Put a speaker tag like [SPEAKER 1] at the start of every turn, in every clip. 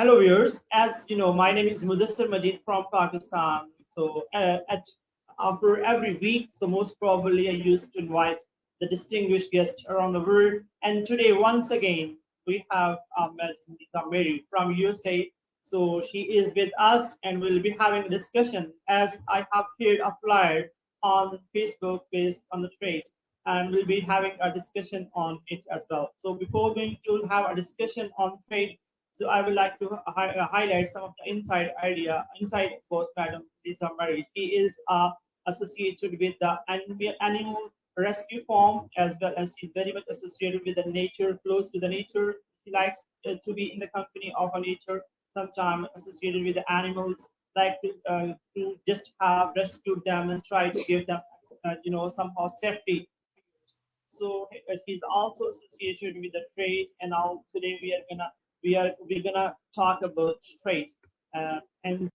[SPEAKER 1] Hello, viewers. As you know, my name is Mudassar from Pakistan. After every week, so most probably I used to invite the distinguished guests around the world. And today, once again, we have met LisaMarie from USA. So she is with us, and we'll be having a discussion as I have shared a flyer on Facebook based on the trade, and we'll be having a discussion on it as well. So before going to have a discussion on trade, so I would like to highlight some of the inside post Madam Lisa Murray. She is associated with the animal rescue farm, as well as she's very much associated with the nature, close to the nature. She likes to be in the company of a nature, sometimes associated with the animals, like to just have rescued them and try to give them, somehow safety. So she's also associated with the trade, and now today we're gonna talk about trade. Madam,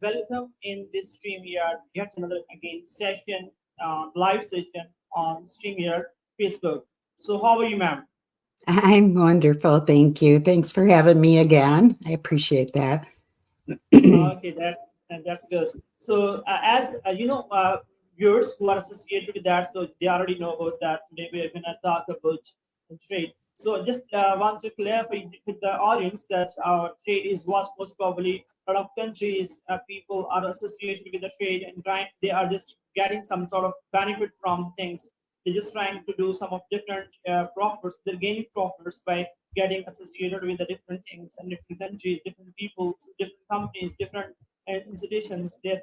[SPEAKER 1] welcome in this StreamYard, yet another again session, live session on StreamYard Facebook. So how are you, ma'am?
[SPEAKER 2] I'm wonderful. Thank you. Thanks for having me again. I appreciate that.
[SPEAKER 1] Okay, that's good. So as viewers who are associated with that, so they already know about that. Today we are going to talk about trade. So just want to clarify with the audience that our trade is what most probably a lot of countries people are associated with the trade and trying they are just getting some sort of benefit from things. They're just trying to do some of different profits. They're gaining profits by getting associated with the different things and different countries, different people, different companies, different institutions. They're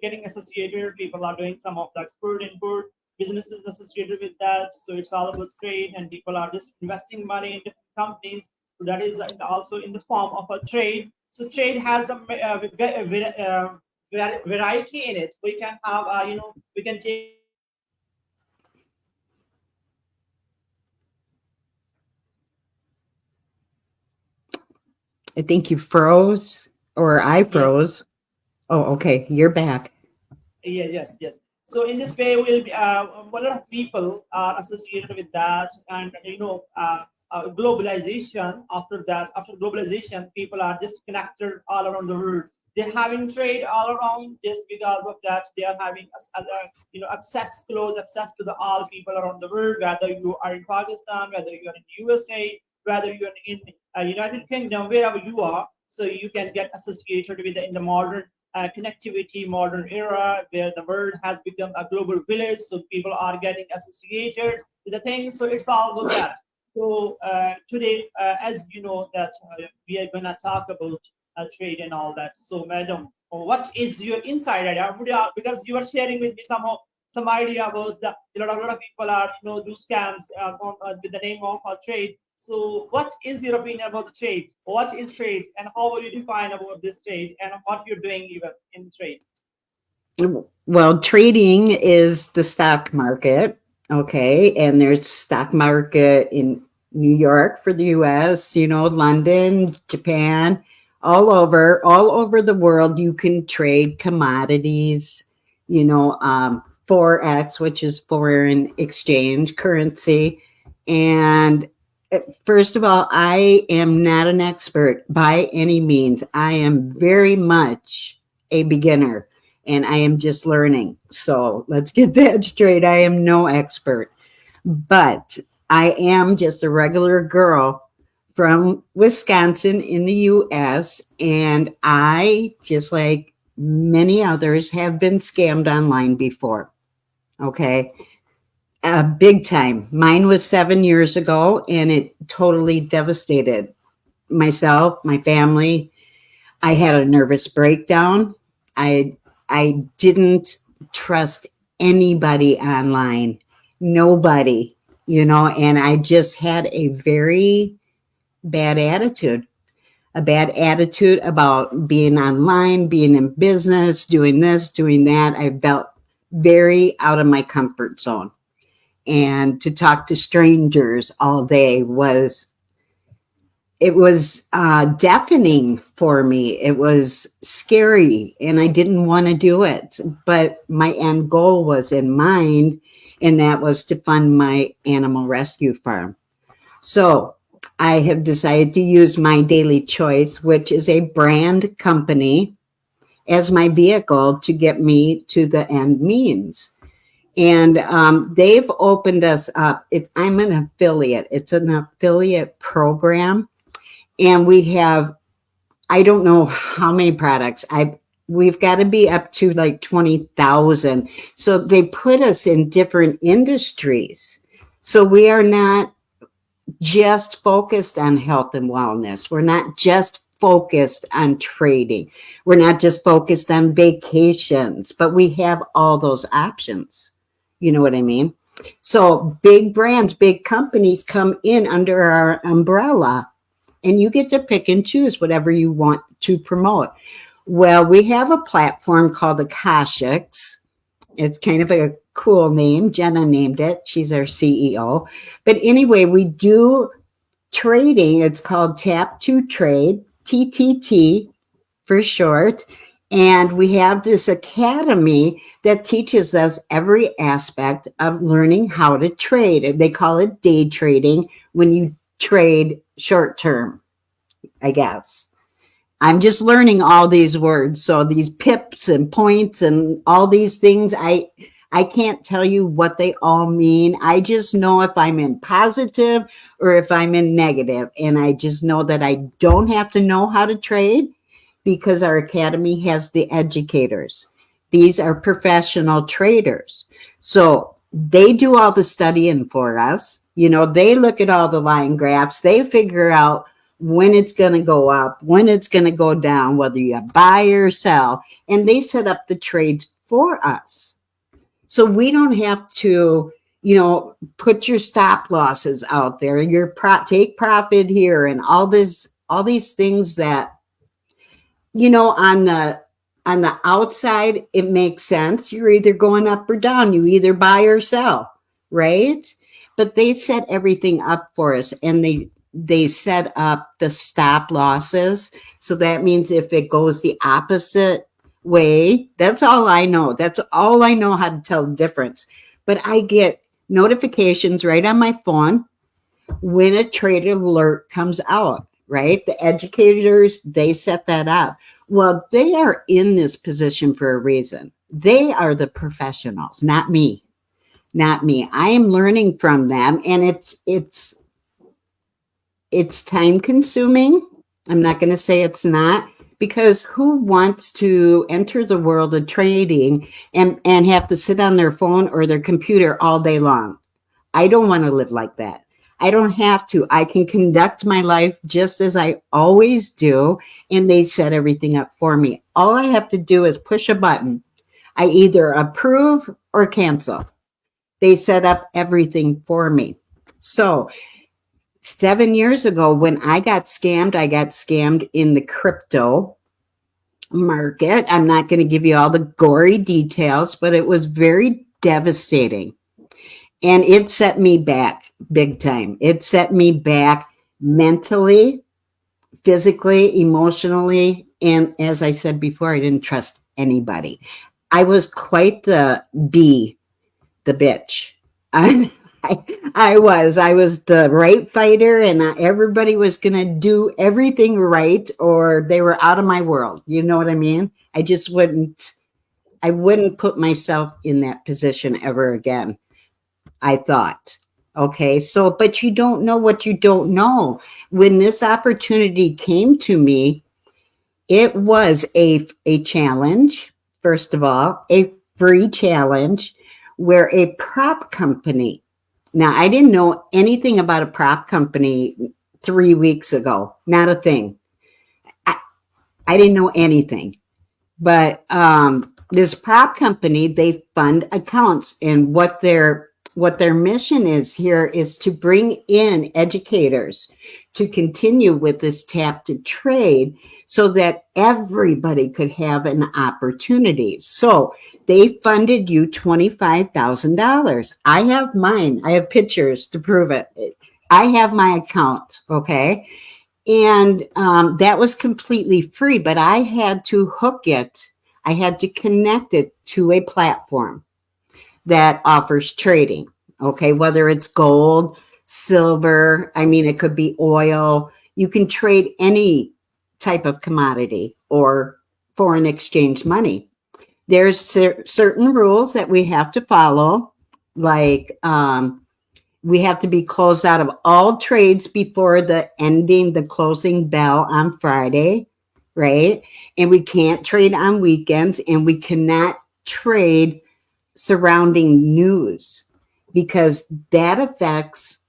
[SPEAKER 1] getting associated. People are doing some of the export import businesses associated with that. So it's all about trade, and people are just investing money in different companies. So that is also in the form of a trade. So trade has a variety in it. We can have, we can take
[SPEAKER 2] I think you froze or I
[SPEAKER 1] yes.
[SPEAKER 2] froze. Oh, okay. You're back.
[SPEAKER 1] Yeah, yes. So in this way, we'll be, a lot of people are associated with that, and globalization. After globalization, people are just connected all around the world. They're having trade all around just because of that. They are having close access to the all people around the world. Whether you are in Pakistan, whether you are in USA, whether you are in United Kingdom, wherever you are, so you can get associated with in the modern connectivity modern era where the world has become a global village, so people are getting associated with the things. So it's all about that. So today, as you know, that we are going to talk about trade and all that. So madam, what is your inside idea? Because you are sharing with me some idea about the a lot of people are do scams with the name of trade. So, what is your opinion about the trade? What is trade, and how will you define about this trade, and what you're doing even in trade?
[SPEAKER 2] Well, trading is the stock market. Okay. And there's stock market in New York for the US, London, Japan, all over the world. You can trade commodities, Forex, which is foreign exchange currency. And first of all, I am not an expert by any means. I am very much a beginner and I am just learning. So let's get that straight. I am no expert, but I am just a regular girl from Wisconsin in the US. And I, just like many others, have been scammed online before. Okay. Big time. Mine was 7 years ago and it totally devastated myself, my family. I had a nervous breakdown. I didn't trust anybody online, nobody, and I just had a very bad attitude, a bad attitude about being online, being in business, doing this, doing that. I felt very out of my comfort zone. And to talk to strangers all day was deafening for me. It was scary and I didn't want to do it. But my end goal was in mind, and that was to fund my animal rescue farm. So I have decided to use My Daily Choice, which is a brand company, as my vehicle to get me to the end means. And they've opened us up. I'm an affiliate. It's an affiliate program. And we have, I don't know how many products. We've got to be up to like 20,000. So they put us in different industries. So we are not just focused on health and wellness. We're not just focused on trading. We're not just focused on vacations, but we have all those options. You know what I mean? So big brands, big companies come in under our umbrella, and you get to pick and choose whatever you want to promote. Well, we have a platform called Akashics. It's kind of a cool name. Jenna named it. She's our CEO. But anyway, we do trading. It's called Tap to Trade, TTT for short. And we have this academy that teaches us every aspect of learning how to trade. And they call it day trading when you trade short term, I guess. I'm just learning all these words. So these pips and points and all these things, I can't tell you what they all mean. I just know if I'm in positive or if I'm in negative. And I just know that I don't have to know how to trade because our academy has the educators. These are professional traders. So they do all the studying for us. You know, they look at all the line graphs. They figure out when it's going to go up, when it's going to go down, whether you buy or sell. And they set up the trades for us. So we don't have to, put your stop losses out there, take profit here and all these things that, on the outside, it makes sense. You're either going up or down. You either buy or sell, right? But they set everything up for us, and they set up the stop losses. So that means if it goes the opposite way, that's all I know. That's all I know how to tell the difference. But I get notifications right on my phone when a trade alert comes out, right? The educators, they set that up. Well, they are in this position for a reason. They are the professionals, not me. Not me. I am learning from them, and it's time consuming. I'm not going to say it's not, because who wants to enter the world of trading and have to sit on their phone or their computer all day long? I don't want to live like that. I don't have to. I can conduct my life just as I always do, and they set everything up for me. All I have to do is push a button. I either approve or cancel. They set up everything for me. So 7 years ago, when I got scammed in the crypto market. I'm not going to give you all the gory details, but it was very devastating. And it set me back big time. It set me back mentally, physically, emotionally. And as I said before, I didn't trust anybody. I was quite the bitch. I was the right fighter, and everybody was going to do everything right, or they were out of my world. You know what I mean? I wouldn't put myself in that position ever again. I thought, okay, so, but you don't know what you don't know. When this opportunity came to me, it was a challenge, first of all, a free challenge where a prop company. Now, I didn't know anything about a prop company 3 weeks ago. Not a thing. I didn't know anything. But this prop company, they fund accounts, and what their mission is here is to bring in educators to continue with this tap to trade so that everybody could have an opportunity. So they funded you $25,000. I have mine. I have pictures to prove it. I have my account. Okay. And that was completely free, but I had to hook it. I had to connect it to a platform that offers trading. Okay. Whether it's gold, silver. I mean, it could be oil. You can trade any type of commodity or foreign exchange money. There's certain rules that we have to follow, like we have to be closed out of all trades before the closing bell on Friday, right? And we can't trade on weekends, and we cannot trade surrounding news because that affects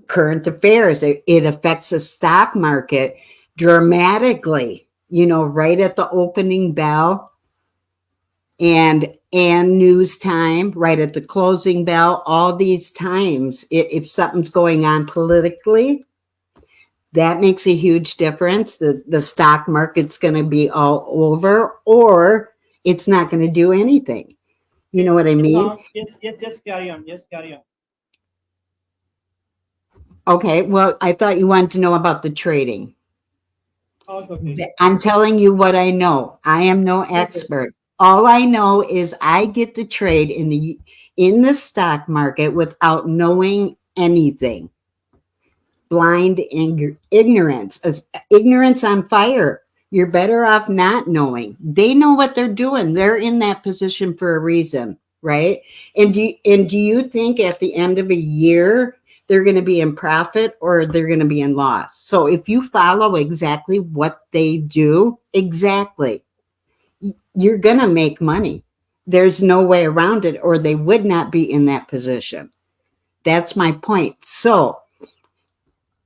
[SPEAKER 2] current affairs. It affects the stock market dramatically, right at the opening bell and news time, right at the closing bell. All these times, if something's going on politically, that makes a huge difference. The stock market's going to be all over, or it's not going to do anything. You know what I
[SPEAKER 1] Yes,
[SPEAKER 2] mean?
[SPEAKER 1] yes, carry on. Yes, carry on.
[SPEAKER 2] Okay, well, I thought you wanted to know about the trading.
[SPEAKER 1] Oh, okay.
[SPEAKER 2] I'm telling you what I know. I am no
[SPEAKER 1] Okay.
[SPEAKER 2] expert. All I know is I get to trade in the stock market without knowing anything. Blind ignorance, ignorance on fire. You're better off not knowing. They know what they're doing. They're in that position for a reason, right? And do you think at the end of a year they're going to be in profit or they're going to be in loss? So if you follow exactly what they do, exactly, you're going to make money. There's no way around it, or they would not be in that position. That's my point. So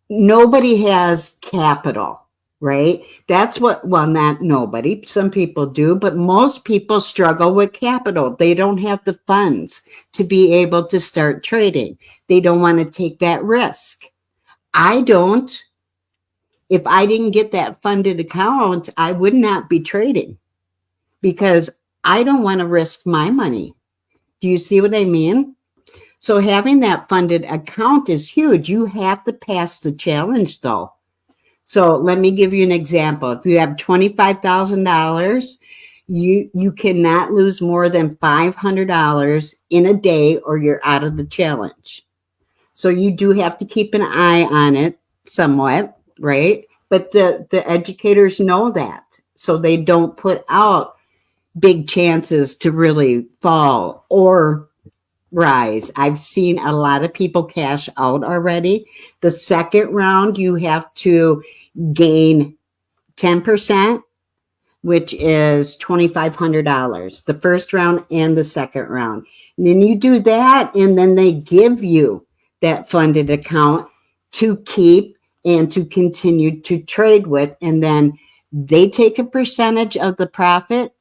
[SPEAKER 2] nobody has capital, right? Well, not nobody. Some people do, but most people struggle with capital. They don't have the funds to be able to start trading. They don't want to take that risk. I don't. If I didn't get that funded account, I would not be trading because I don't want to risk my money. Do you see what I mean? So having that funded account is huge. You have to pass the challenge though. So let me give you an example. If you have $25,000, you cannot lose more than $500 in a day or you're out of the challenge. So you do have to keep an eye on it somewhat, right? But the educators know that. So they don't put out big chances to really fall or rise. I've seen a lot of people cash out already. The second round, you have to gain 10%, which is $2,500, the first round and the second round. And then you do that, and then they give you that funded account to keep and to continue to trade with. And then they take a percentage of the profit,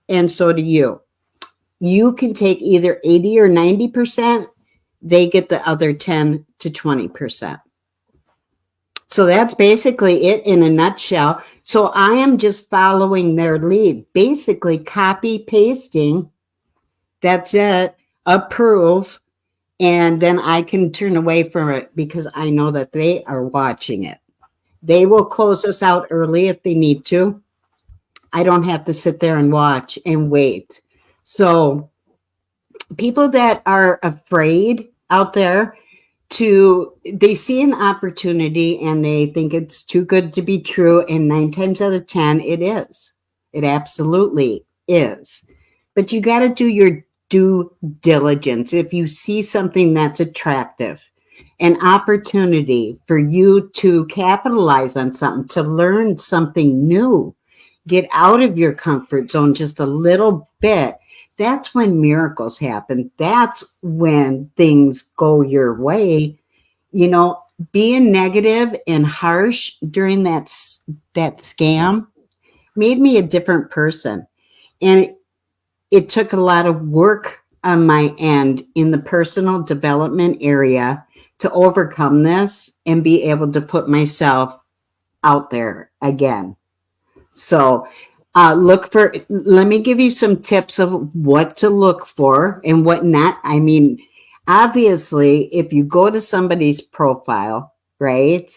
[SPEAKER 2] and so do you. You can take either 80 or 90%. They get the other 10 to 20%. So that's basically it in a nutshell. So I am just following their lead, basically copy pasting. That's it. Approve. And then I can turn away from it because I know that they are watching it. They will close us out early if they need to. I don't have to sit there and watch and wait. So people that are afraid out there, they see an opportunity and they think it's too good to be true, and 9 times out of 10 it absolutely is. But you got to do your due diligence. If you see something that's attractive, an opportunity for you to capitalize on something, to learn something new, get out of your comfort zone just a little bit, that's when miracles happen. That's when things go your way. You know, being negative and harsh during that scam made me a different person. And it took a lot of work on my end in the personal development area to overcome this and be able to put myself out there again. So let me give you some tips of what to look for and what not. I mean, obviously, if you go to somebody's profile, right,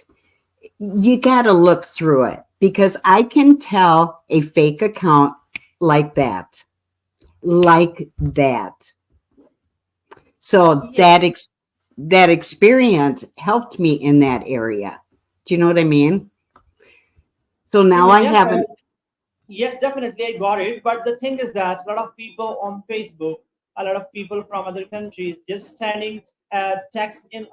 [SPEAKER 2] you got to look through it because I can tell a fake account like that, like that. So
[SPEAKER 1] Yes.
[SPEAKER 2] that experience helped me in that area. Do you know what I mean? So now I
[SPEAKER 1] Yes,
[SPEAKER 2] haven't.
[SPEAKER 1] yes, definitely, I got it. But the thing is that a lot of people on Facebook, a lot of people from other countries, just sending text in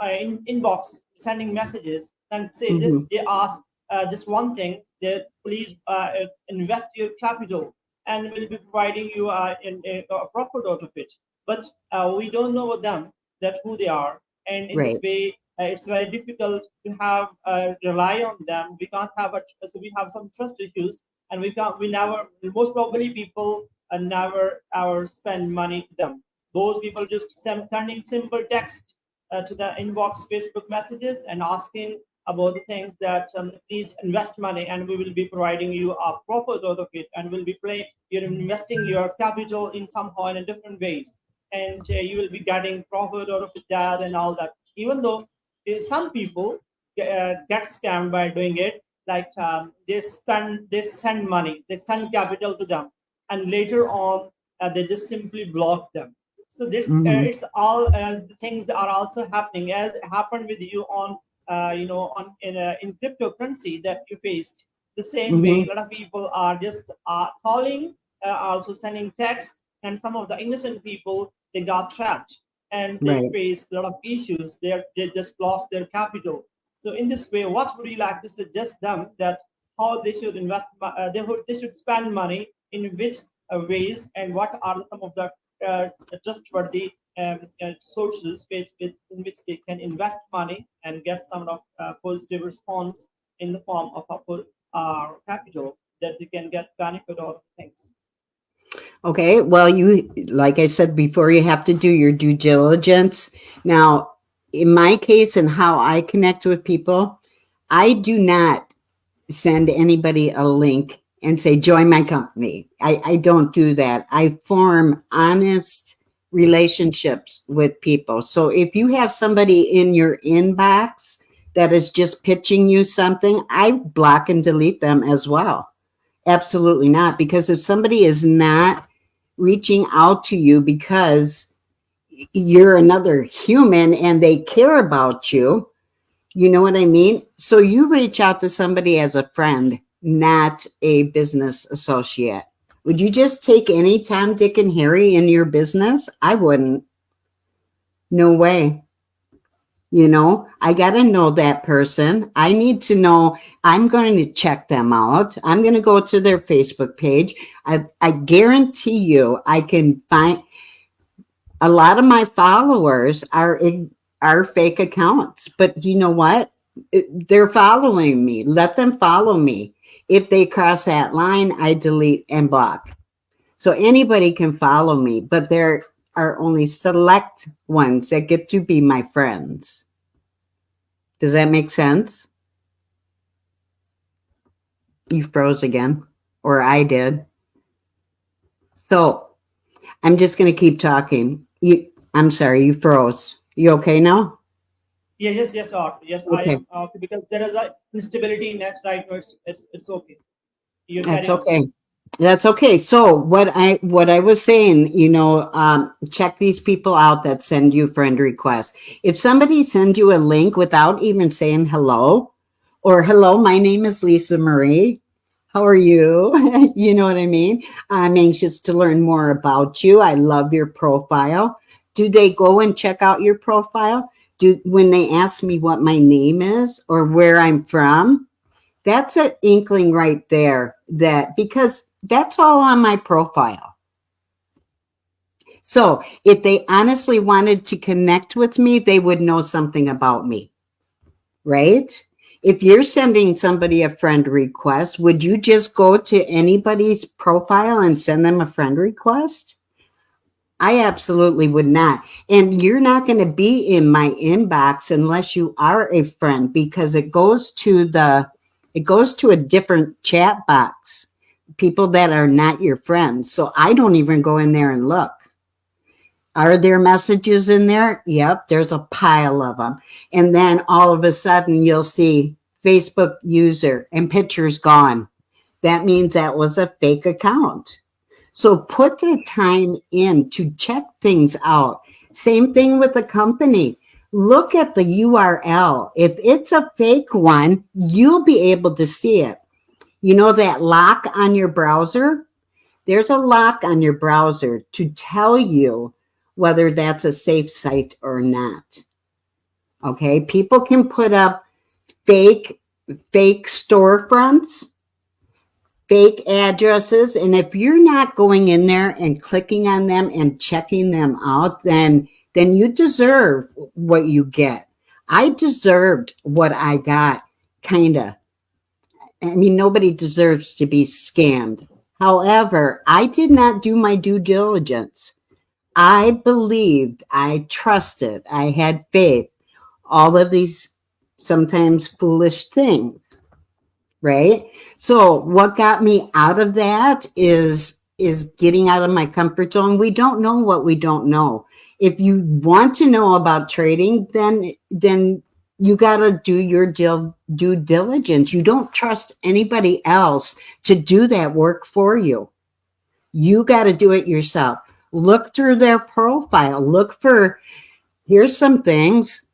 [SPEAKER 1] inbox, sending messages, and say this.
[SPEAKER 2] Mhm.
[SPEAKER 1] They ask just one thing: that please invest your capital, and we'll be providing you a profit out of it. But we don't know them that who they are, and in this
[SPEAKER 2] Right.
[SPEAKER 1] way, it's very difficult to have rely on them. We can't have so we have some trust issues, and we never, most probably people never ever spend money to them. Those people just sending simple text to the inbox Facebook messages and asking about the things that please invest money and we will be providing you a profit out of it, and will be play you're investing your capital in somehow in a different ways, and you will be getting profit out of that and all that, even though some people get scammed by doing it. Like they send money, they send capital to them, and later on they just simply block them. So this
[SPEAKER 2] Mhm.
[SPEAKER 1] it's all things that are also happening, as happened with you on on in cryptocurrency that you faced. The same way,
[SPEAKER 2] Mhm.
[SPEAKER 1] a lot of people are just calling, also sending text, and some of the innocent people, they got trapped and they
[SPEAKER 2] Right.
[SPEAKER 1] faced a lot of issues. They just lost their capital. So in this way, what would you like to suggest them that how they should invest? They should spend money in which ways, and what are some of the trustworthy sources in which they can invest money and get some of positive response in the form of a capital that they can get benefit out of things.
[SPEAKER 2] Okay. Well, you, like I said before, you have to do your due diligence. Now, in my case and how I connect with people, I do not send anybody a link and say, join my company. I don't do that. I form honest relationships with people. So if you have somebody in your inbox that is just pitching you something, I block and delete them as well. Absolutely not. Because if somebody is not reaching out to you because you're another human and they care about you, you know what I mean? So you reach out to somebody as a friend, not a business associate. Would you just take any Tom, Dick, and Harry in your business? I wouldn't. No way. I got to know that person. I need to know. I'm going to check them out. I'm going to go to their Facebook page. I guarantee you, I can find a lot of my followers are fake accounts, but you know what? They're following me. Let them follow me. If they cross that line, I delete and block. So anybody can follow me, but there are only select ones that get to be my friends. Does that make sense? You froze again, or I did. So I'm just going to keep talking. I'm sorry, you froze. You okay now?
[SPEAKER 1] Yeah, yes, yes, Art. Yes, I
[SPEAKER 2] Okay.
[SPEAKER 1] am. Because there is a instability in that right now. It's okay. You
[SPEAKER 2] That's
[SPEAKER 1] carry on.
[SPEAKER 2] okay. That's okay. So what I was saying, check these people out that send you friend requests. If somebody sends you a link without even saying hello, or hello, my name is LisaMarie. How are you? You know what I mean? I'm anxious to learn more about you. I love your profile. Do they go and check out your profile? Do when they ask me what my name is or where I'm from? That's an inkling right there, that because that's all on my profile. So if they honestly wanted to connect with me, they would know something about me, right? If you're sending somebody a friend request, would you just go to anybody's profile and send them a friend request? I absolutely would not. And you're not going to be in my inbox unless you are a friend, because it goes to a different chat box. People that are not your friends. So I don't even go in there and look. Are there messages in there? Yep, there's a pile of them. And then all of a sudden you'll see Facebook user and pictures gone. That means that was a fake account. So put the time in to check things out. Same thing with the company. look at the URL. If it's a fake one, you'll be able to see it. You know that lock on your browser? There's a lock on your browser to tell you whether that's a safe site or not. Okay, people can put up fake storefronts, fake addresses, and if you're not going in there and clicking on them and checking them out, then you deserve what you get. I deserved what I got, kind of. I mean, nobody deserves to be scammed. However, I did not do my due diligence. I believed, I trusted, I had faith, all of these sometimes foolish things, right? So what got me out of that is getting out of my comfort zone. We don't know what we don't know. If you want to know about trading, then you got to do your due diligence. You don't trust anybody else to do that work for you. You got to do it yourself. Look through their profile. Look for, here's some things.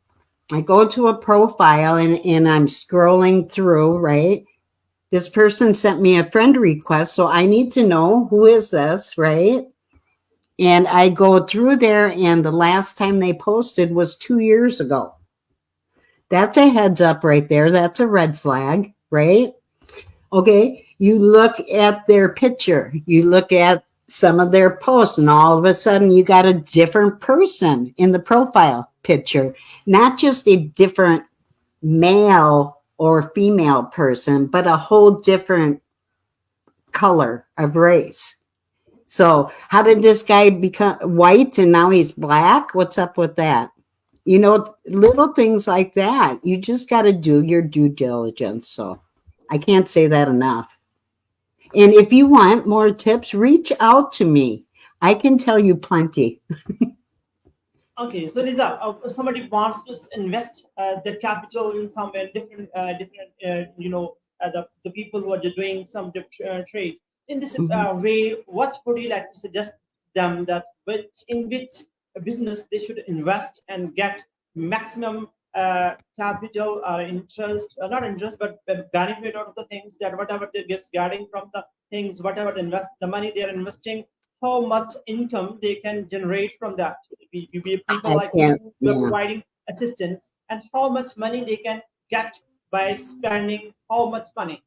[SPEAKER 2] I go to a profile and I'm scrolling through, right? This person sent me a friend request, so I need to know who is this, right? And I go through there, and the last time they posted was 2 years ago. That's a heads up right there. That's a red flag, right? Okay. You look at their picture, you look at some of their posts, and all of a sudden you got a different person in the profile picture, not just a different male or female person, but a whole different color of race. So how did this guy become white and now he's black? What's up with that? You know, little things like that. You just got to do your due diligence. So I can't say that enough. And if you want more tips, reach out to me. I can tell you plenty.
[SPEAKER 1] Okay, so Lisa, somebody wants to invest their capital in somewhere different, the people who are doing some trade. In this
[SPEAKER 2] Mhm.
[SPEAKER 1] way, what would you like to suggest them that which business they should invest and get maximum capital or interest, not interest, but benefit out of the things that whatever they're just getting from the things, whatever the money they're investing, how much income they can generate from that. People
[SPEAKER 2] I
[SPEAKER 1] like
[SPEAKER 2] can't,
[SPEAKER 1] you are
[SPEAKER 2] yeah.
[SPEAKER 1] providing assistance, and how much money they can get by spending how much money.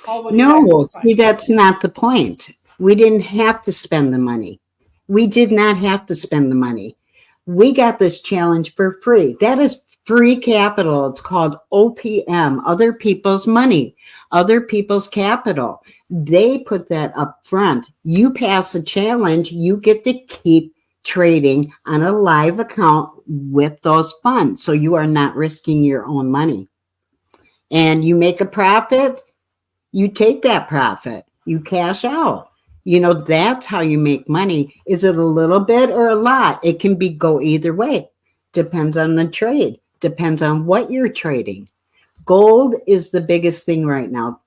[SPEAKER 1] How would you like to
[SPEAKER 2] No,
[SPEAKER 1] define?
[SPEAKER 2] see, that's not the point. We didn't have to spend the money. We did not have to spend the money. We got this challenge for free. That is free capital. It's called OPM, other people's money, other people's capital. They put that up front. You pass the challenge, you get to keep trading on a live account with those funds. So you are not risking your own money. And you make a profit, you take that profit, you cash out. You know, that's how you make money. Is it a little bit or a lot? It can be go either way. Depends on the trade, depends on what you're trading. Gold is the biggest thing right now,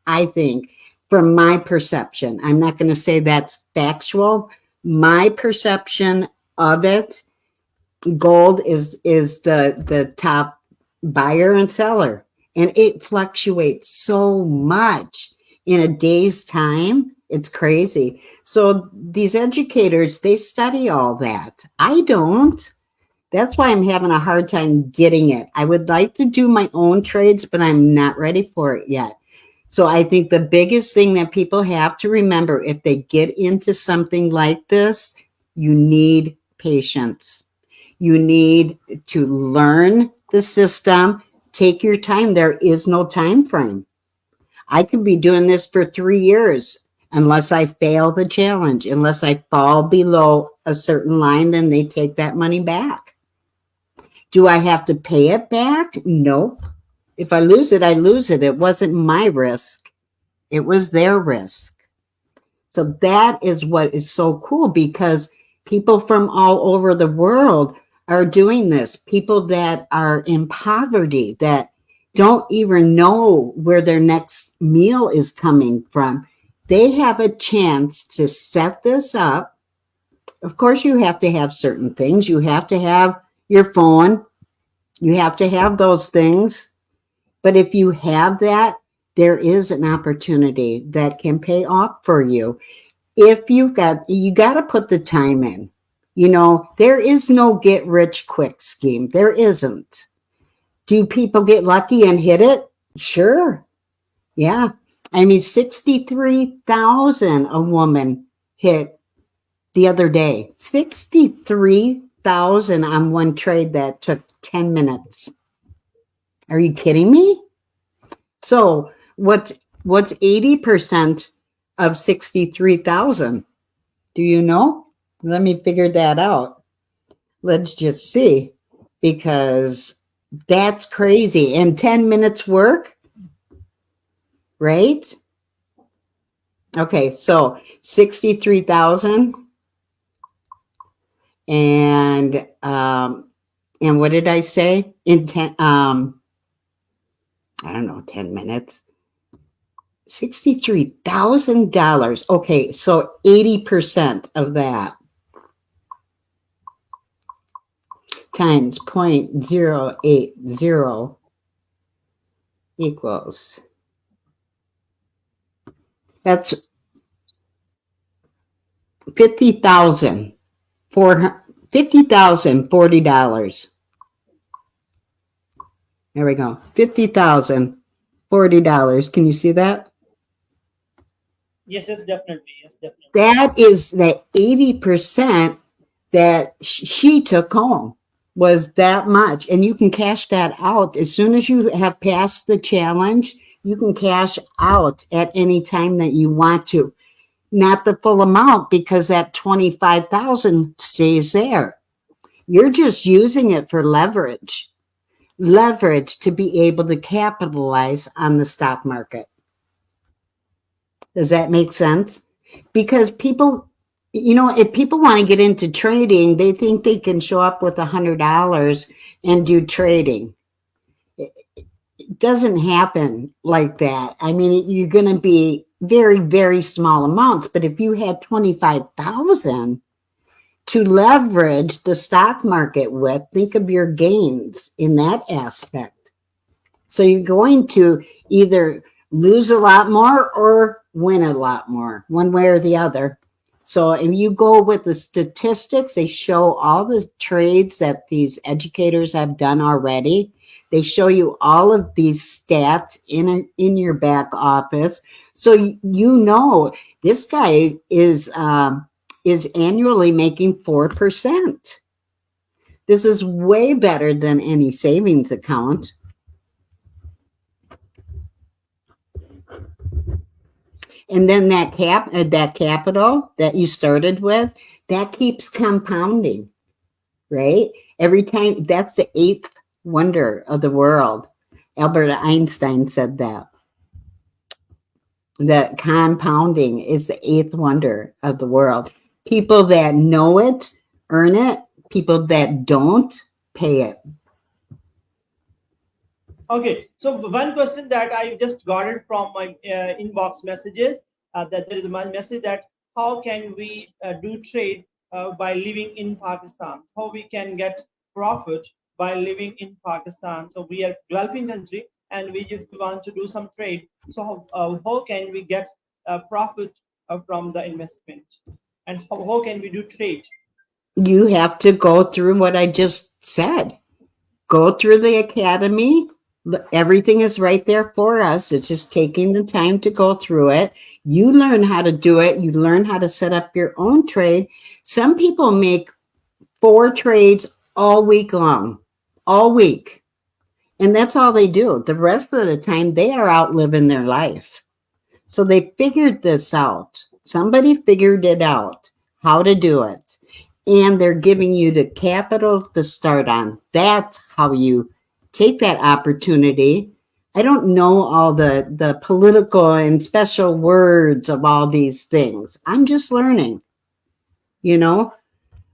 [SPEAKER 2] I think, from my perception. I'm not going to say that's factual. My perception of it, gold is the top buyer and seller, and it fluctuates so much in a day's time. It's crazy. So these educators, they study all that. I don't. That's why I'm having a hard time getting it. I would like to do my own trades, but I'm not ready for it yet. So I think the biggest thing that people have to remember if they get into something like this, you need patience. You need to learn the system. Take your time. There is no time frame. I could be doing this for 3 years unless I fail the challenge. Unless I fall below a certain line, then they take that money back. Do I have to pay it back? Nope. If I lose it, I lose it. It wasn't my risk. It was their risk. So that is what is so cool, because people from all over the world are doing this. People that are in poverty, that don't even know where their next meal is coming from. They have a chance to set this up. Of course, you have to have certain things. You have to have your phone. You have to have those things. But if you have that, there is an opportunity that can pay off for you. If you got to put the time in. There is no get rich quick scheme. There isn't. Do people get lucky and hit it? Sure. Yeah. I mean, 63,000 a woman hit the other day. 63,000 on one trade that took 10 minutes. Are you kidding me? So what's 80% of 63,000? Do you know? Let me figure that out. Let's just see, because that's crazy. And 10 minutes work, right? Okay, so 63,000 and what did I say? In 10 I don't know, 10 minutes. $63,000. Okay, so 80% of that times 0.080 equals, that's 50,000 for $50,040. There we go. $50,040. Can you see that?
[SPEAKER 1] Yes, yes, definitely. Yes, definitely.
[SPEAKER 2] That is the 80% that she took home, was that much. And you can cash that out as soon as you have passed the challenge. You can cash out at any time that you want to. Not the full amount, because that 25,000 stays there. You're just using it for leverage to be able to capitalize on the stock market. Does that make sense? Because people, if people want to get into trading, they think they can show up with $100 and do trading. It doesn't happen like that. I mean, you're going to be very, very small amounts. But if you had 25,000 to leverage the stock market with, think of your gains in that aspect. So you're going to either lose a lot more or win a lot more, one way or the other. So if you go with the statistics, they show all the trades that these educators have done already. They show you all of these stats in your back office. So this guy is annually making 4%. This is way better than any savings account. And then that capital that you started with, that keeps compounding, right? Every time, that's the eighth wonder of the world. Albert Einstein said that compounding is the eighth wonder of the world. People that know it, earn it. People that don't, pay it.
[SPEAKER 1] Okay, so one question that I just got it from my inbox messages, that there is one message that how can we do trade by living in Pakistan? How we can get profit by living in Pakistan? So we are developing country and we just want to do some trade. So how can we get profit from the investment? And how can we do trade?
[SPEAKER 2] You have to go through what I just said. Go through the academy. Everything is right there for us. It's just taking the time to go through it. You learn how to do it. You learn how to set up your own trade. Some people make 4 trades all week long, all week. And that's all they do. The rest of the time, they are out living their life. So they figured this out. Somebody figured it out, how to do it. And they're giving you the capital to start on. That's how you take that opportunity. I don't know all the political and special words of all these things. I'm just learning,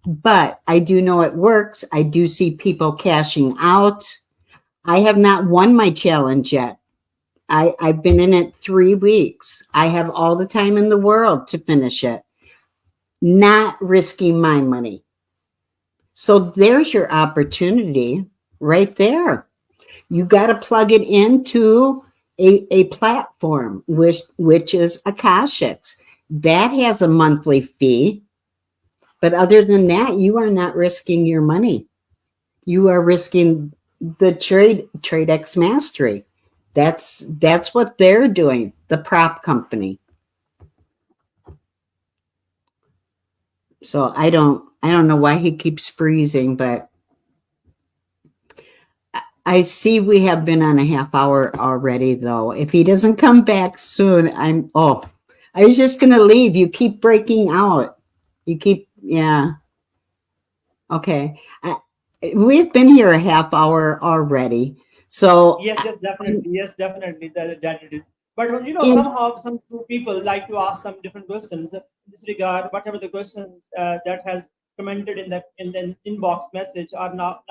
[SPEAKER 2] but I do know it works. I do see people cashing out. I have not won my challenge yet. I've been in it 3 weeks. I have all the time in the world to finish it, not risking my money. So there's your opportunity. right there. You got to plug it into a platform, which is Akashics. That has a monthly fee. But other than that, you are not risking your money. You are risking the TradeX Mastery. That's what they're doing, the prop company. So I don't know why he keeps freezing, but I see we have been on a half hour already though. If he doesn't come back soon, I was just gonna leave. You keep breaking out. You keep yeah. Okay. We've been here a half hour already. So
[SPEAKER 1] Yes, yes, definitely. Yes, definitely. That it is. But
[SPEAKER 2] and
[SPEAKER 1] somehow some people like to ask some different questions in this regard. Whatever the questions that has commented in the inbox message are now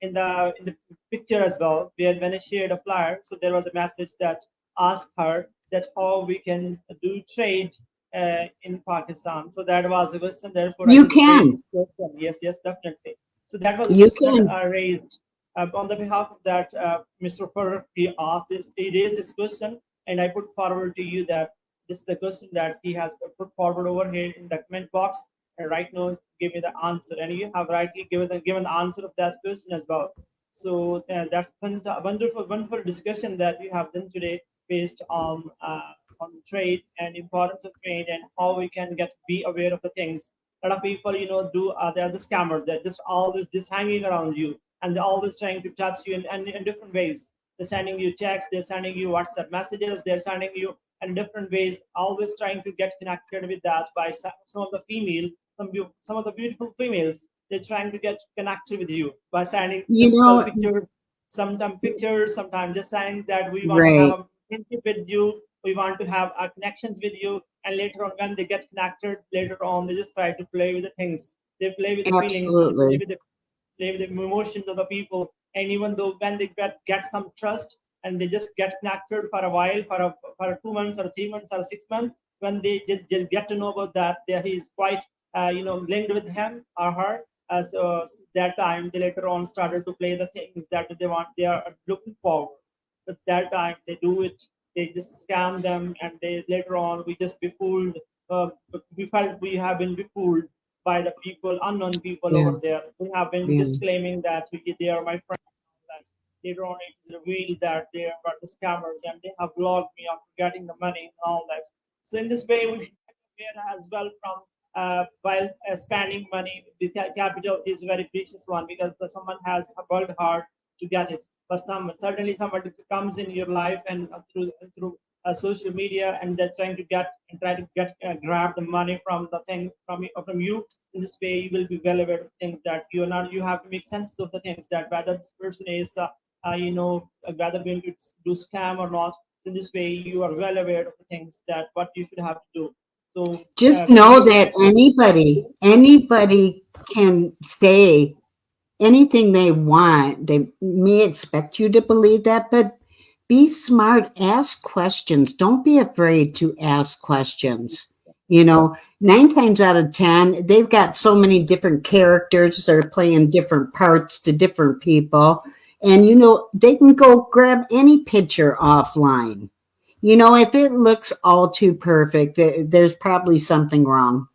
[SPEAKER 1] in the picture as well. Where when I shared a flyer, so there was a message that asked her that how we can do trade in Pakistan. So that was the question. Therefore, I
[SPEAKER 2] you
[SPEAKER 1] just raised
[SPEAKER 2] can.
[SPEAKER 1] this question. Yes, yes, definitely. So that was the
[SPEAKER 2] You
[SPEAKER 1] question
[SPEAKER 2] can.
[SPEAKER 1] raised on the behalf of that, Mr. Farooq, he raised this question, and I put forward to you that this is the question that he has put forward over here in the comment box. And right now, give me the answer, and you have rightly given the answer of that question as well. So that's wonderful, wonderful discussion that we have done today, based on trade and importance of trade and how we can get be aware of the things. A lot of people, do they're the scammers. They're just always just hanging around you, and they're always trying to touch you in different ways. They're sending you texts, they're sending you WhatsApp messages, they're sending you in different ways, always trying to get connected with that by some of the some of the beautiful females. They're trying to get connected with you by sending
[SPEAKER 2] You
[SPEAKER 1] simple
[SPEAKER 2] know,
[SPEAKER 1] pictures, sometimes just saying that we want to have
[SPEAKER 2] right.
[SPEAKER 1] a friendship with you, we want to have connections with you, and later on, when they get connected, later on, they just try to play with the things. They play with the feelings, they
[SPEAKER 2] Absolutely.
[SPEAKER 1] play with the emotions of the people. And even though when they get some trust and they just get connected for a while, for 2 months or 3 months or 6 months, when they just get to know about that, there he is quite linked with him or her. That time they later on started to play the things that they are looking forward. At that time they do it, they just scam them, and they later on we just be fooled. We felt we have been befooled by the people, unknown people
[SPEAKER 2] Yeah.
[SPEAKER 1] over there. We have been
[SPEAKER 2] Yeah.
[SPEAKER 1] just claiming that they are my friends. That later on it is revealed that they are the scammers and they have blocked me after getting the money and all that. So in this way, we should be aware as well from while spending money. The capital is a very precious one, because someone has worked hard to get it. But somebody comes in your life and through social media, and they're trying to try to get grab the money from the thing from you. In this way, you will be well aware of things that you're not. You have to make sense of the things that whether this person is whether going to do scam or not. In this way, you are well aware of the things that what you should have to do. So
[SPEAKER 2] Just
[SPEAKER 1] be
[SPEAKER 2] know
[SPEAKER 1] aware.
[SPEAKER 2] that anybody can say anything they want. They may expect you to believe that, but be smart. Ask questions. Don't be afraid to ask questions. 9 times out of 10, they've got so many different characters. They're playing different parts to different people. And, they can go grab any picture offline. If it looks all too perfect, there's probably something wrong.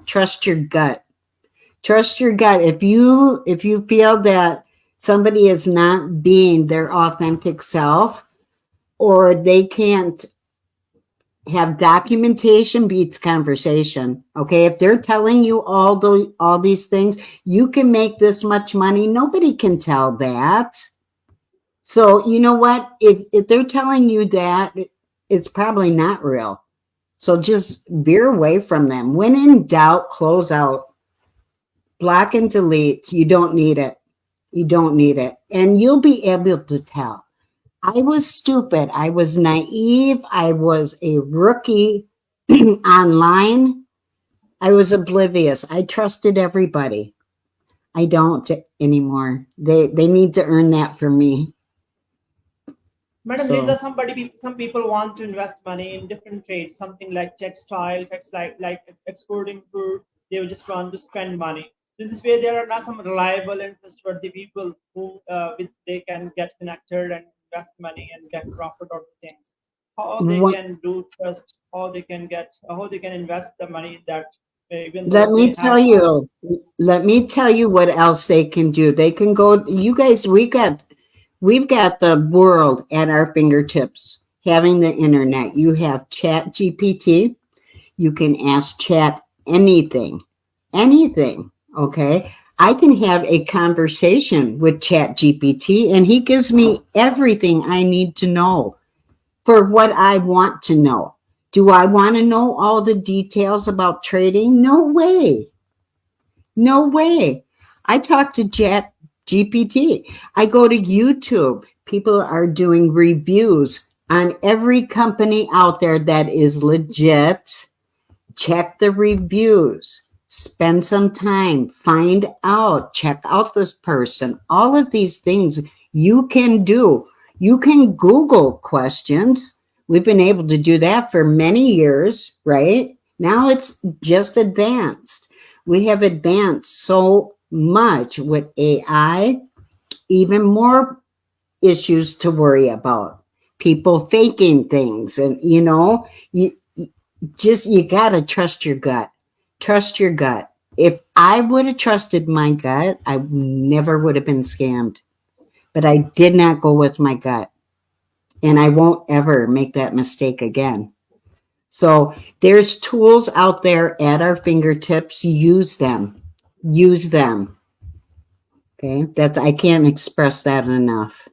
[SPEAKER 2] Trust your gut. Trust your gut. If you feel that somebody is not being their authentic self, or they can't have documentation beats conversation. Okay, if they're telling you all these things, you can make this much money. Nobody can tell that. So you know what? If they're telling you that, it's probably not real. So just veer away from them. When in doubt, close out. Block and delete. You don't need it. You don't need it. And you'll be able to tell. I was stupid. I was naive. I was a rookie online. I was oblivious. I trusted everybody. I don't anymore. They need to earn that from me.
[SPEAKER 1] Madam Lisa,
[SPEAKER 2] So
[SPEAKER 1] some people want to invest money in different trades, something like textile, like exporting food. They just want to spend money. In this way, there are not some reliable and trustworthy people who with they can get connected and invest money and get profit out of things. How they
[SPEAKER 2] What,
[SPEAKER 1] can do trust, how they can get, how they can invest the money that even
[SPEAKER 2] let
[SPEAKER 1] though they
[SPEAKER 2] me tell
[SPEAKER 1] have.
[SPEAKER 2] you, let me tell you what else they can do. They can go, you guys, we've got the world at our fingertips, having the internet. You have Chat GPT. You can ask Chat anything, anything. Okay. I can have a conversation with Chat GPT and he gives me everything I need to know for what I want to know. Do I want to know all the details about trading? No way. No way. I talk to Chat GPT. I go to YouTube. People are doing reviews on every company out there that is legit. Check the reviews. Spend some time. Find out. Check out this person. All of these things you can do. You can Google questions. We've been able to do that for many years, right? Now it's just advanced. We have advanced so much with AI, even more issues to worry about. People faking things, and you just, you got to trust your gut. Trust your gut. If I would have trusted my gut, I never would have been scammed. But I did not go with my gut. And I won't ever make that mistake again. So there's tools out there at our fingertips. Use them. Use them. Okay. I can't express that enough.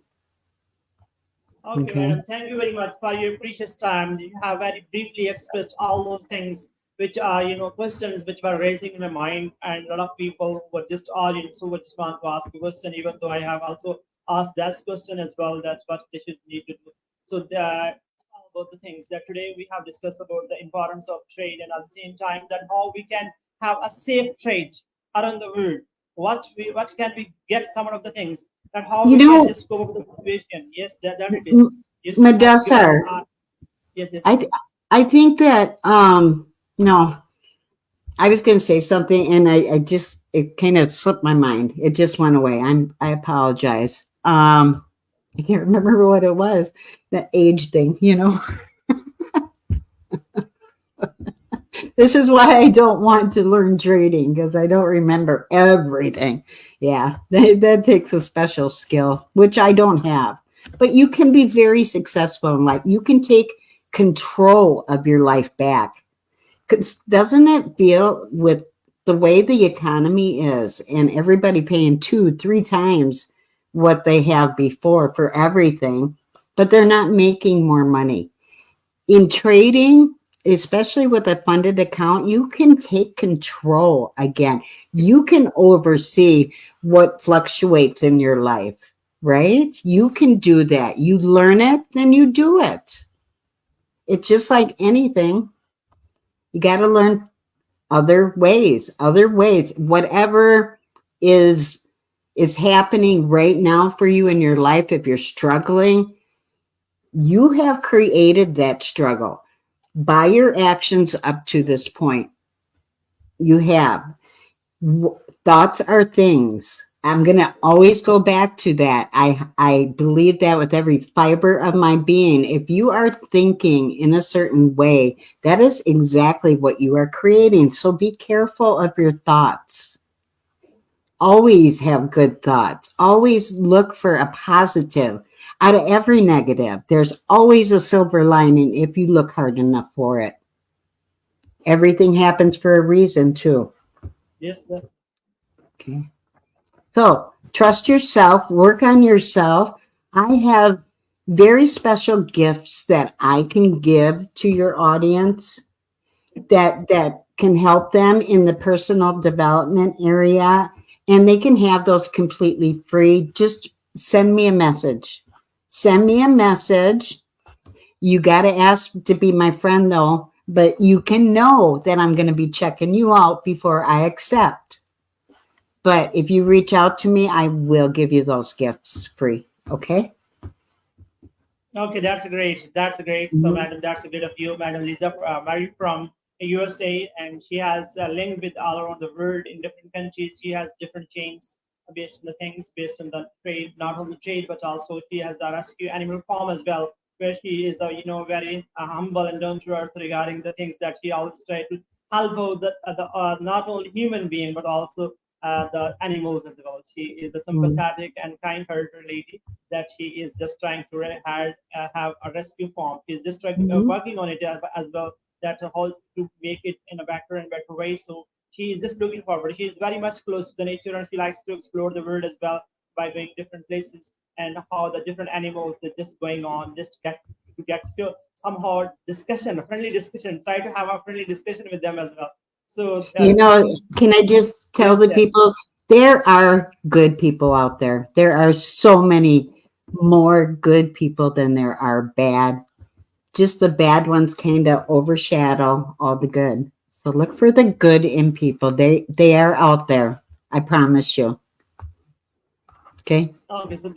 [SPEAKER 1] Okay,
[SPEAKER 2] Okay.
[SPEAKER 1] madam. Thank you very much for your precious time. You have very briefly expressed all those things, which are, questions which were raising in my mind, and a lot of people were just audience who would just want to ask a question, even though I have also asked that question as well. That's what they should need to do. So all about the things that today we have discussed about the importance of trade, and at the same time that how we can have a safe trade around the world. What can we get some of the things that how
[SPEAKER 2] You
[SPEAKER 1] we can
[SPEAKER 2] know,
[SPEAKER 1] just cope up the situation. Yes, that it is. Yes, you have given.
[SPEAKER 2] Mudassar,
[SPEAKER 1] Yes, yes.
[SPEAKER 2] I th- I think that no, I was going to say something and I just, it kind of slipped my mind. It just went away. I apologize. I can't remember what it was. That age thing. This is why I don't want to learn trading because I don't remember everything. Yeah, that takes a special skill, which I don't have. But you can be very successful in life. You can take control of your life back. 'Cause doesn't it feel with the way the economy is and everybody paying 2, 3 times what they have before for everything, but they're not making more money? In trading, especially with a funded account, you can take control again. You can oversee what fluctuates in your life, right? You can do that. You learn it, then you do it. It's just like anything. You got to learn other ways, whatever is is happening right now for you in your life. If you're struggling, you have created that struggle by your actions up to this point. You have. Thoughts are things. I'm going to always go back to that. I believe that with every fiber of my being. If you are thinking in a certain way, that is exactly what you are creating. So be careful of your thoughts. Always have good thoughts. Always look for a positive out of every negative. There's always a silver lining if you look hard enough for it. Everything happens for a reason, too.
[SPEAKER 1] Yes, the,
[SPEAKER 2] Okay. So trust yourself, work on yourself. I have very special gifts that I can give to your audience that can help them in the personal development area, and they can have those completely free. Just send me a message. Send me a message. You got to ask to be my friend though, but you can know that I'm going to be checking you out before I accept. But if you reach out to me, I will give you those gifts free. Okay.
[SPEAKER 1] okay, that's great. That's great. So,
[SPEAKER 2] Mhm.
[SPEAKER 1] madam, that's a great of you, Madam Lisa Marie from USA, and she has a link with all around the world in different countries. She has different chains based on the things, based on the trade, not only trade, but also she has the rescue animal farm as well, where she is, very humble and down to earth regarding the things that she always try to help out the not only human being but also the animals as well. She is a
[SPEAKER 2] Mm.
[SPEAKER 1] sympathetic and kind-hearted lady that she is just trying to have a rescue farm. She's just
[SPEAKER 2] Mhm.
[SPEAKER 1] working on it as well, that how to make it in a better and better way. So she is just looking forward. She is very much close to the nature and she likes to explore the world as well by going different places and how the different animals are just going on, just get to somehow discussion, a friendly discussion, try to have a friendly discussion with them as well. So
[SPEAKER 2] You
[SPEAKER 1] the
[SPEAKER 2] know,
[SPEAKER 1] things,
[SPEAKER 2] can I just tell
[SPEAKER 1] yes,
[SPEAKER 2] the
[SPEAKER 1] yes.
[SPEAKER 2] people there are good people out there. There are so many more good people than there are bad. Just the bad ones kind of overshadow all the good. So look for the good in people. They are out there. I promise you. Okay.
[SPEAKER 1] Okay, so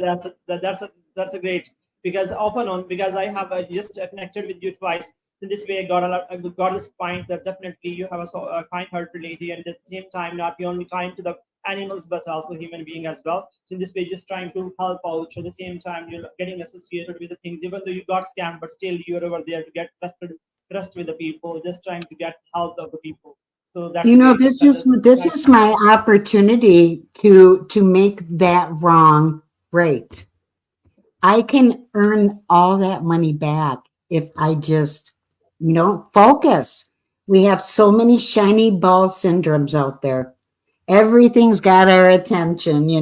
[SPEAKER 1] that's a great, because often on, because I have just connected with you twice. In this way, I got I got this point that definitely you have a kind-hearted lady, and at the same time, not be only kind to the animals but also human being as well. So in this way, just trying to help out. At the same time, you're getting associated with the things, even though you got scammed, but still you're over there to get trust with the people, just trying to get help of the people. So that's
[SPEAKER 2] You
[SPEAKER 1] a
[SPEAKER 2] know,
[SPEAKER 1] great.
[SPEAKER 2] this
[SPEAKER 1] That's
[SPEAKER 2] is
[SPEAKER 1] a
[SPEAKER 2] this
[SPEAKER 1] nice
[SPEAKER 2] is
[SPEAKER 1] point.
[SPEAKER 2] my opportunity to make that wrong right. I can earn all that money back if I just, focus. We have so many shiny ball syndromes out there. Everything's got our attention, You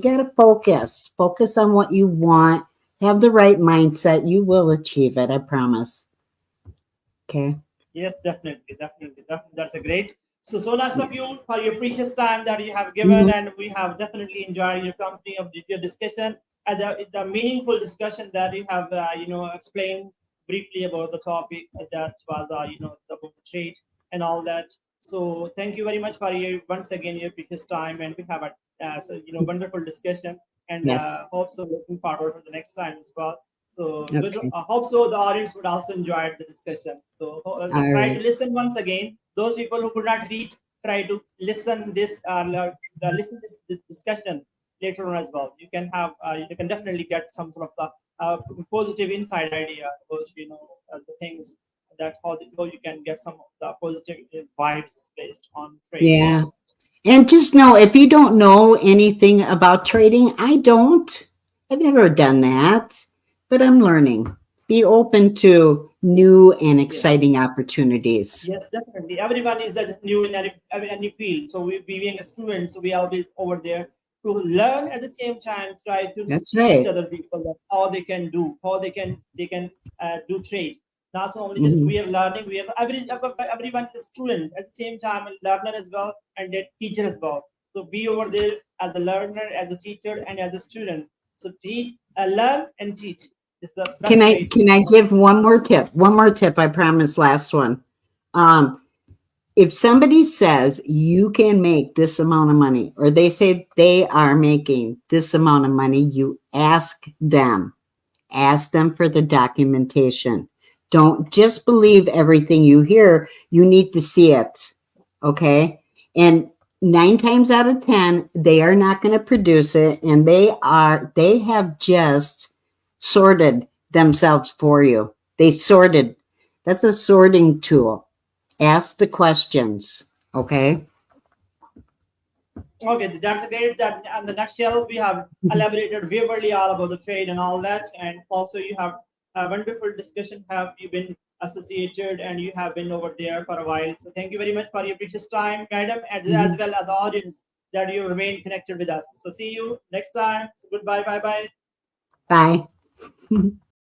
[SPEAKER 2] got to focus. Focus on what you want. Have the right mindset. You will achieve it, I promise. Okay.
[SPEAKER 1] Yes, definitely, definitely, definitely. That's a great. So, so nice of you for your precious time that you have given,
[SPEAKER 2] Mhm.
[SPEAKER 1] and we have definitely enjoyed your company of your discussion and the meaningful discussion that you have, explained briefly about the topic that was, about the trade and all that. So, thank you very much for your once again your precious time, and we have a wonderful discussion, and
[SPEAKER 2] Yes.
[SPEAKER 1] hope so. Looking forward for the next time as well. So good.
[SPEAKER 2] Okay.
[SPEAKER 1] I hope so. The audience would also enjoy the discussion. So
[SPEAKER 2] All
[SPEAKER 1] try to
[SPEAKER 2] right.
[SPEAKER 1] listen once again. Those people who could not reach, try to listen this discussion later on as well. You can definitely get some sort of the positive inside idea about the things that how you can get some of the positive vibes based on trade and
[SPEAKER 2] Yeah.
[SPEAKER 1] all.
[SPEAKER 2] And just know if you don't know anything about trading, I don't. I've never done that, but I'm learning. Be open to new and
[SPEAKER 1] Yes.
[SPEAKER 2] exciting opportunities.
[SPEAKER 1] Yes, definitely. Everyone is new in any field. So we being a student, so we always over there to learn at the same time, try to
[SPEAKER 2] That's
[SPEAKER 1] teach
[SPEAKER 2] right.
[SPEAKER 1] the other people that how they can do, how they can do trade. Not only just
[SPEAKER 2] Mhm.
[SPEAKER 1] we are learning, we are everyone is a student at the same time, a learner as well, and a teacher as well. So be over there as a learner, as a teacher, and as a student. So teach, learn, and teach. It's the
[SPEAKER 2] Can
[SPEAKER 1] best
[SPEAKER 2] I
[SPEAKER 1] way to
[SPEAKER 2] can I give one more tip? One more tip. I promise. Last one. Um, if somebody says you can make this amount of money, or they say they are making this amount of money, you ask them for the documentation. Don't just believe everything you hear. You need to see it. Okay. And 9 times out of 10, they are not going to produce it. And they have just sorted themselves for you. They sorted. That's a sorting tool. Ask the questions. Okay.
[SPEAKER 1] Okay, that's a great. That on the next shelf we have elaborated vividly all about the trade and all that, and also you have a wonderful discussion. Have you been associated and you have been over there for a while? So thank you very much for your precious time, madam, as
[SPEAKER 2] Mhm.
[SPEAKER 1] well as the audience that you remain connected with us. So see you next time. So goodbye, bye bye.
[SPEAKER 2] Bye.